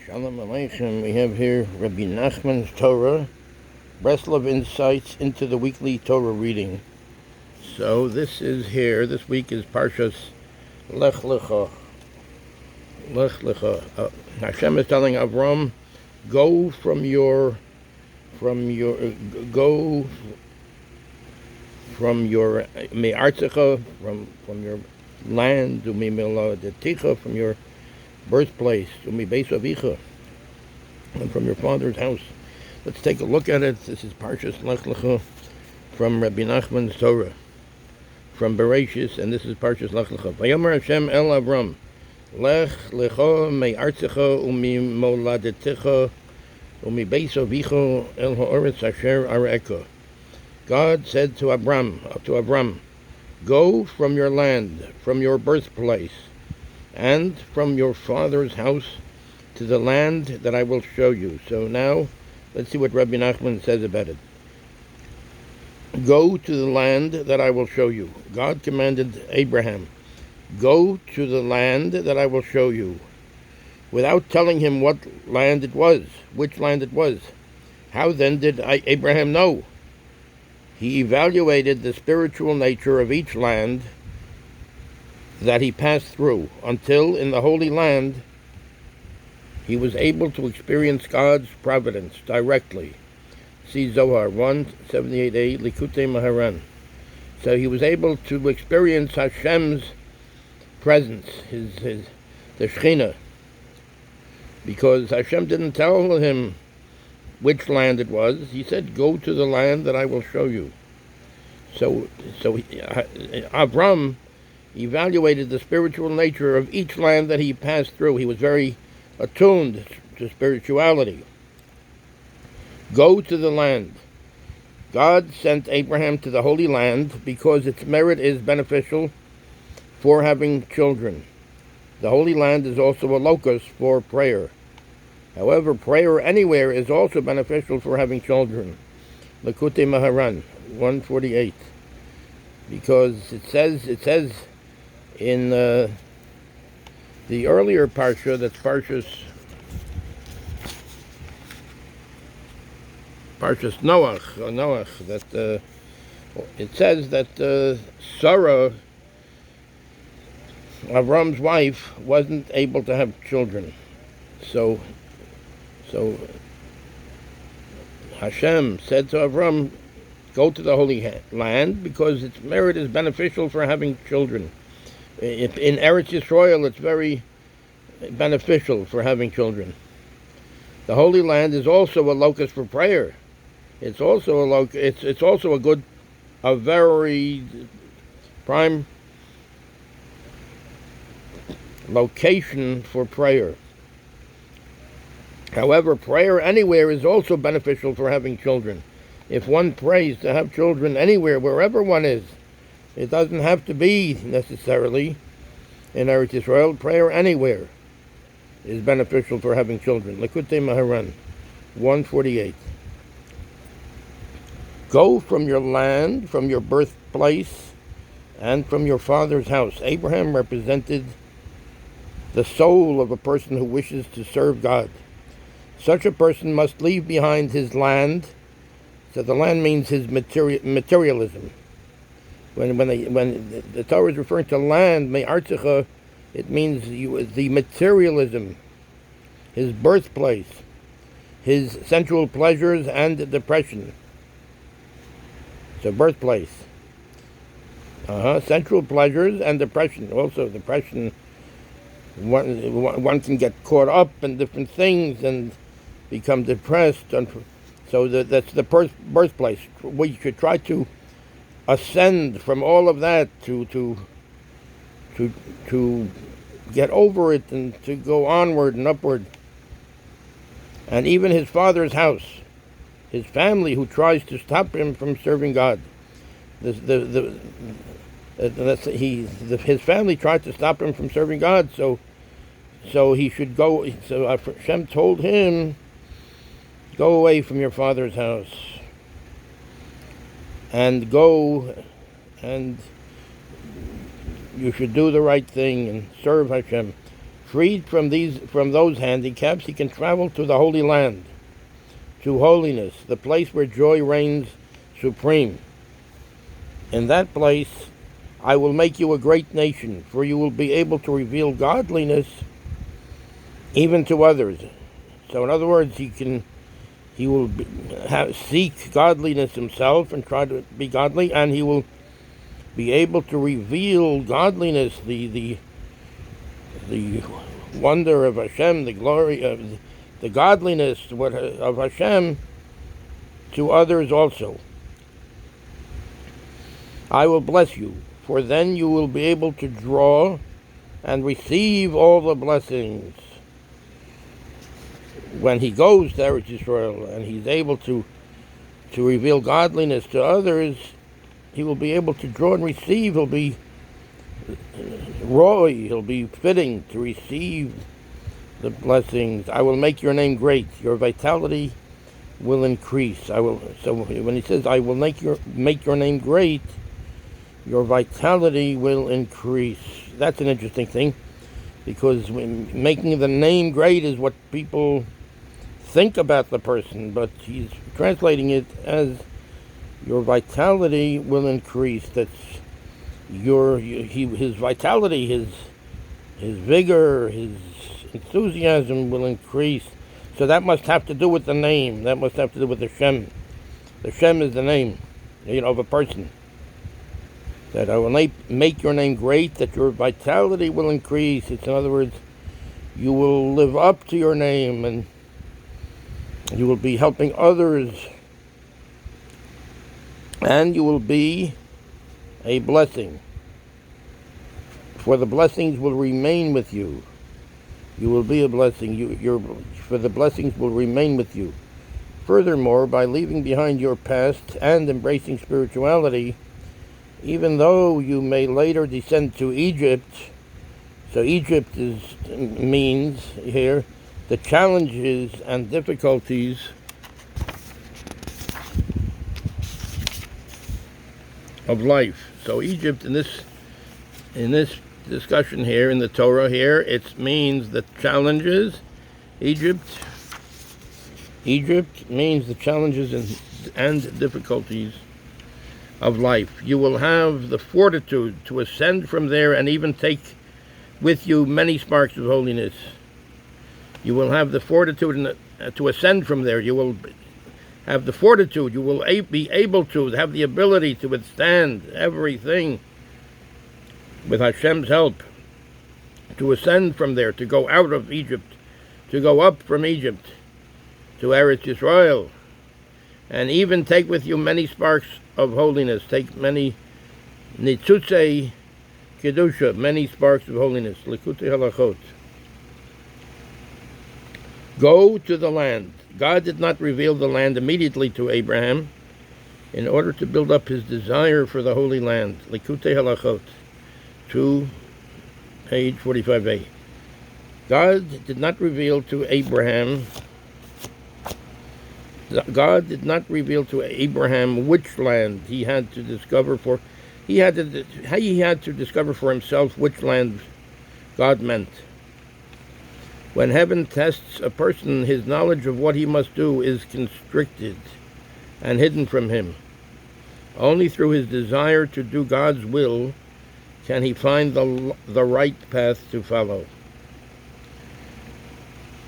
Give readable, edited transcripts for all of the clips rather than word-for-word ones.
Shalom Aleichem. We have here Rabbi Nachman's Torah, Breslov Insights into the weekly Torah reading. So this week is parshas Lech Lecha. Lech Lecha. Hashem is telling Avram, go from your me'artzecha, from your land, u'mi'meladeticha, from your birthplace, u'mi'beis and from your father's house. Let's take a look at it. This is parshas Lech Lecha from Rabbi Nachman's Torah, from Bereshis, and this is parshas Lech Lecha. Vayomer Hashem el Avram, Lech Lecha me'artzecha u'mi'moladeticha u'mi'beis avicha el ha'oretz asher arecha. God said to Abram, go from your land, from your birthplace, and from your father's house to the land that I will show you. So now, let's see what Rabbi Nachman says about it. Go to the land that I will show you. God commanded Abraham, go to the land that I will show you, without telling him what land it was, which land it was. How then did Abraham know? He evaluated the spiritual nature of each land that he passed through, until in the Holy Land he was able to experience God's providence directly. See Zohar 178a, Likutei Maharan. So he was able to experience Hashem's presence, the Shekhinah, because Hashem didn't tell him which land it was. He said, go to the land that I will show you. So Avram evaluated the spiritual nature of each land that he passed through. He was very attuned to spirituality. Go to the land. God sent Abraham to the Holy Land because its merit is beneficial for having children. The Holy Land is also a locus for prayer. However, prayer anywhere is also beneficial for having children. Likutei Maharan 148, because it says in the earlier parsha, that's parshas Noach, that it says that Sarah, Avram's wife, wasn't able to have children. So Hashem said to Avram, go to the Holy Land because its merit is beneficial for having children. In Eretz Yisrael, it's very beneficial for having children. The Holy Land is also a locus for prayer. It's also a very prime location for prayer. However, prayer anywhere is also beneficial for having children. If one prays to have children anywhere, wherever one is, it doesn't have to be necessarily in Eretz Yisrael. Prayer anywhere is beneficial for having children. Likutei Maharan 148. Go from your land, from your birthplace, and from your father's house. Abraham represented the soul of a person who wishes to serve God. Such a person must leave behind his land. So the land means his materialism. When the Torah is referring to land, me'artzecha, it means the materialism, his birthplace, his sensual pleasures and depression. So birthplace, sensual pleasures and depression. Also depression, one can get caught up in different things and become depressed, and so that's the birthplace. We should try to ascend from all of that to get over it and to go onward and upward. And even his father's house, his family, who tries to stop him from serving God. His family tried to stop him from serving God, so he should go. So Hashem told him, go away from your father's house and go, and you should do the right thing and serve Hashem. Freed from those handicaps, he can travel to the Holy Land, to holiness, the place where joy reigns supreme. In that place, I will make you a great nation, for you will be able to reveal godliness even to others. So in other words, he will seek godliness himself and try to be godly, and he will be able to reveal godliness, the wonder of Hashem, the glory of the godliness of Hashem to others also. I will bless you, for then you will be able to draw and receive all the blessings. When he goes to Eretz Yisrael and he's able to reveal godliness to others, he will be able to draw and receive. He'll be roy, he'll be fitting to receive the blessings. I will make your name great. Your vitality will increase. So when he says, I will make your name great, your vitality will increase. That's an interesting thing, because making the name great is what people think about the person, but he's translating it as your vitality will increase. That's his vitality, his vigor, his enthusiasm will increase. So that must have to do with the name. That must have to do with the Shem. The Shem is the name, of a person. That I will make your name great, that your vitality will increase. It's, in other words, you will live up to your name, and you will be helping others, and you will be a blessing. For the blessings will remain with you. You will be a blessing. For the blessings will remain with you. Furthermore, by leaving behind your past and embracing spirituality, even though you may later descend to Egypt, so Egypt means here the challenges and difficulties of life. So Egypt, in this discussion here in the Torah here, it means the challenges. Egypt means the challenges and difficulties of life. You will have the fortitude to ascend from there and even take with you many sparks of holiness. You will have the fortitude to ascend from there. You will have the fortitude. You will be able to have the ability to withstand everything with Hashem's help, to ascend from there, to go out of Egypt, to go up from Egypt to Eretz Yisrael, and even take with you many sparks of holiness. Take many nitzutzei kedusha, many sparks of holiness. Likutei halachot. Go to the land. God did not reveal the land immediately to Abraham in order to build up his desire for the Holy Land. Likutei halachot, page 45a. God did not reveal to Abraham which land he had to discover for. He had to discover for himself which land God meant. When heaven tests a person, his knowledge of what he must do is constricted and hidden from him. Only through his desire to do God's will can he find the right path to follow.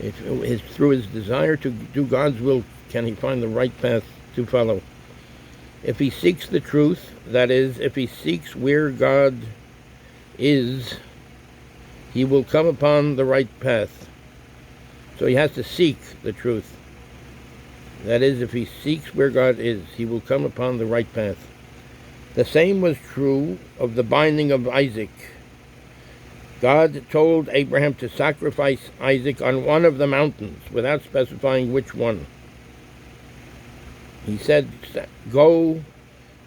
Through his desire to do God's will can he find the right path to follow. If he seeks the truth, that is, if he seeks where God is, he will come upon the right path. So he has to seek the truth. That is, if he seeks where God is, he will come upon the right path. The same was true of the binding of Isaac. God told Abraham to sacrifice Isaac on one of the mountains without specifying which one. He said, go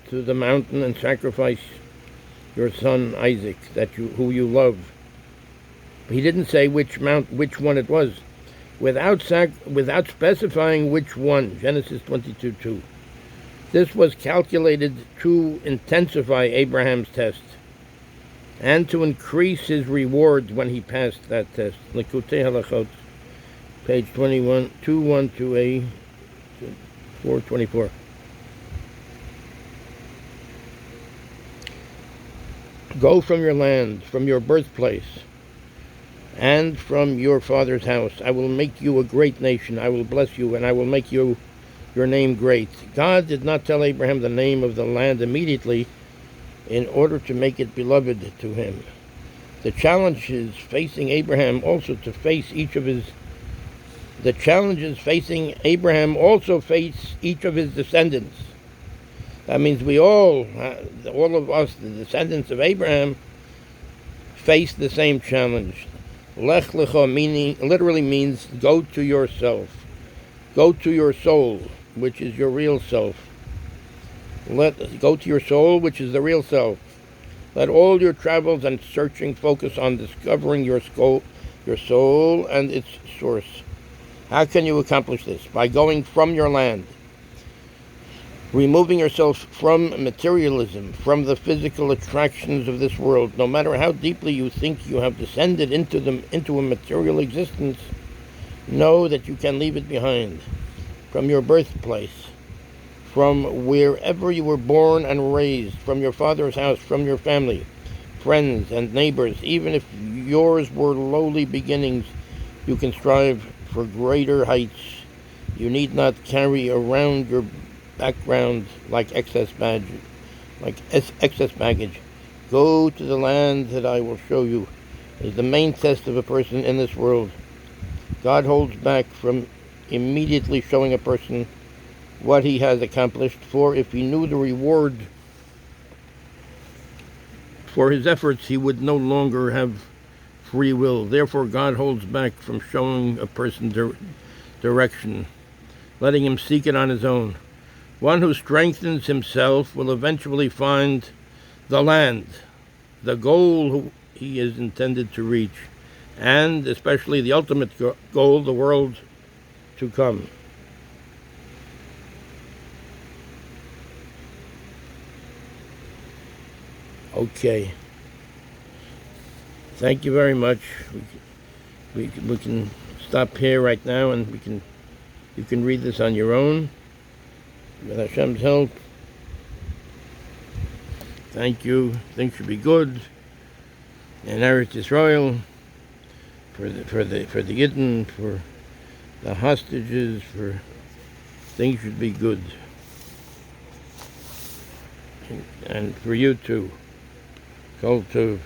to the mountain and sacrifice your son Isaac, who you love. He didn't say which one it was, without specifying which one. Genesis 22:2. This was calculated to intensify Abraham's test. and to increase his reward when he passed that test. Likutei Halachot, page 21, 2128, 424. Go from your land, from your birthplace, and from your father's house. I will make you a great nation. I will bless you, and I will make your name great. God did not tell Abraham the name of the land immediately in order to make it beloved to him. The challenges facing Abraham also face each of his descendants. That means we all of us, the descendants of Abraham, face the same challenge. Lech Lecha literally means go to yourself. Go to your soul, which is your real self. Go to your soul, which is the real self. Let all your travels and searching focus on discovering your soul and its source. How can you accomplish this? By going from your land, removing yourself from materialism, from the physical attractions of this world. No matter how deeply you think you have descended into a material existence, know that you can leave it behind. From your birthplace, from wherever you were born and raised, from your father's house, from your family, friends and neighbors, even if yours were lowly beginnings, you can strive for greater heights. You need not carry around your background like excess baggage. Go to the land that I will show you is the main test of a person in this world. God holds back from immediately showing a person what he has accomplished, for if he knew the reward for his efforts, he would no longer have free will. Therefore, God holds back from showing a person direction, letting him seek it on his own. One who strengthens himself will eventually find the land, the goal he is intended to reach, and especially the ultimate goal, the world to come. Okay. Thank you very much. We can stop here right now, and you can read this on your own. With Hashem's help. Thank you. Things should be good. And Eretz Yisrael, for the Yidden, for the hostages, for things should be good. And for you too. Kol Tov.